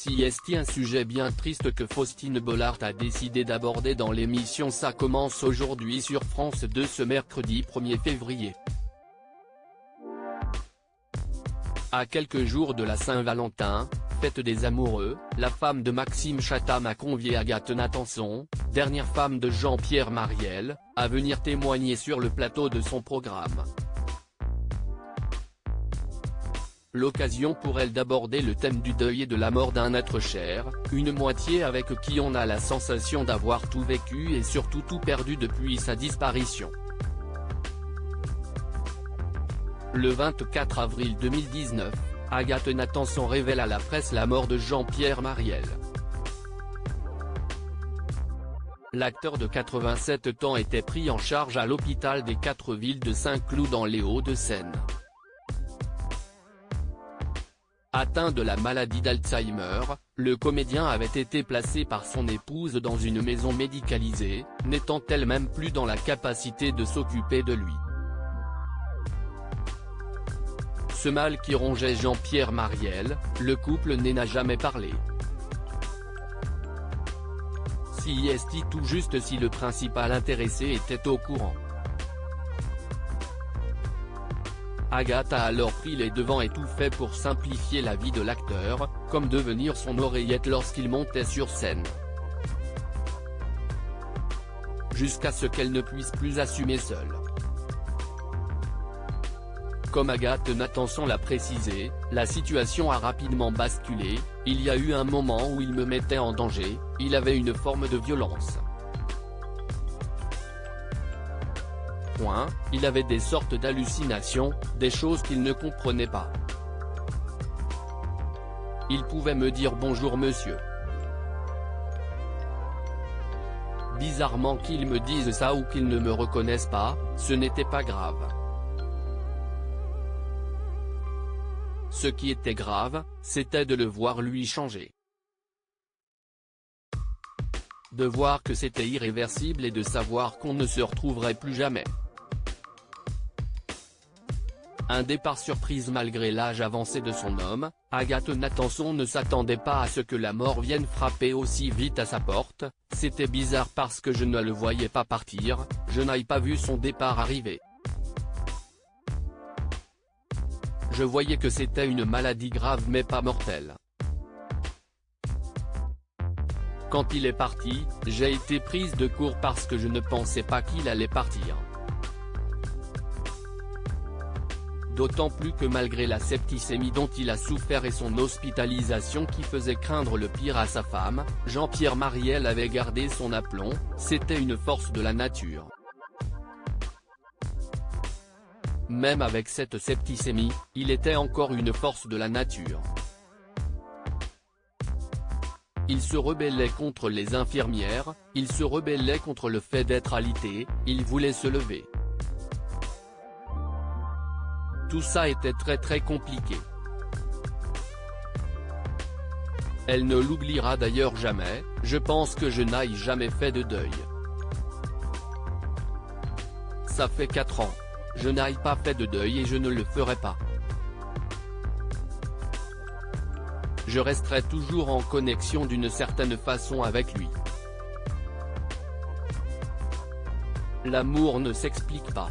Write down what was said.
Si est un sujet bien triste que Faustine Bollard a décidé d'aborder dans l'émission Ça commence aujourd'hui sur France 2 ce mercredi 1er février. À quelques jours de la Saint-Valentin, fête des amoureux, la femme de Maxime Chatham a convié Agathe Nathanson, dernière femme de Jean-Pierre Marielle, à venir témoigner sur le plateau de son programme. L'occasion pour elle d'aborder le thème du deuil et de la mort d'un être cher, une moitié avec qui on a la sensation d'avoir tout vécu et surtout tout perdu depuis sa disparition. Le 24 avril 2019, Agathe Nathanson révèle à la presse la mort de Jean-Pierre Marielle. L'acteur de 87 ans était pris en charge à l'hôpital des 4 villes de Saint-Cloud dans les Hauts-de-Seine. Atteint de la maladie d'Alzheimer, le comédien avait été placé par son épouse dans une maison médicalisée, n'étant elle-même plus dans la capacité de s'occuper de lui. Ce mal qui rongeait Jean-Pierre Marielle, le couple n'en a jamais parlé. Si est tout juste si le principal intéressé était au courant. Agathe a alors pris les devants et tout fait pour simplifier la vie de l'acteur, comme devenir son oreillette lorsqu'il montait sur scène. Jusqu'à ce qu'elle ne puisse plus assumer seule. Comme Agathe Nathanson l'a précisé, la situation a rapidement basculé, il y a eu un moment où il me mettait en danger, il avait une forme de violence. Il avait des sortes d'hallucinations, des choses qu'il ne comprenait pas. Il pouvait me dire bonjour monsieur. Bizarrement qu'il me dise ça ou qu'il ne me reconnaisse pas, ce n'était pas grave. Ce qui était grave, c'était de le voir lui changer. De voir que c'était irréversible et de savoir qu'on ne se retrouverait plus jamais. Un départ surprise malgré l'âge avancé de son homme, Agathe Nathanson ne s'attendait pas à ce que la mort vienne frapper aussi vite à sa porte, c'était bizarre parce que je ne le voyais pas partir, je n'avais pas vu son départ arriver. Je voyais que c'était une maladie grave mais pas mortelle. Quand il est parti, j'ai été prise de court parce que je ne pensais pas qu'il allait partir. D'autant plus que malgré la septicémie dont il a souffert et son hospitalisation qui faisait craindre le pire à sa femme, Jean-Pierre Marielle avait gardé son aplomb, c'était une force de la nature. Même avec cette septicémie, il était encore une force de la nature. Il se rebellait contre les infirmières, il se rebellait contre le fait d'être alité, il voulait se lever. Tout ça était très compliqué. Elle ne l'oubliera d'ailleurs jamais, je pense que je n'ai jamais fait de deuil. Ça fait 4 ans. Je n'ai pas fait de deuil et je ne le ferai pas. Je resterai toujours en connexion d'une certaine façon avec lui. L'amour ne s'explique pas.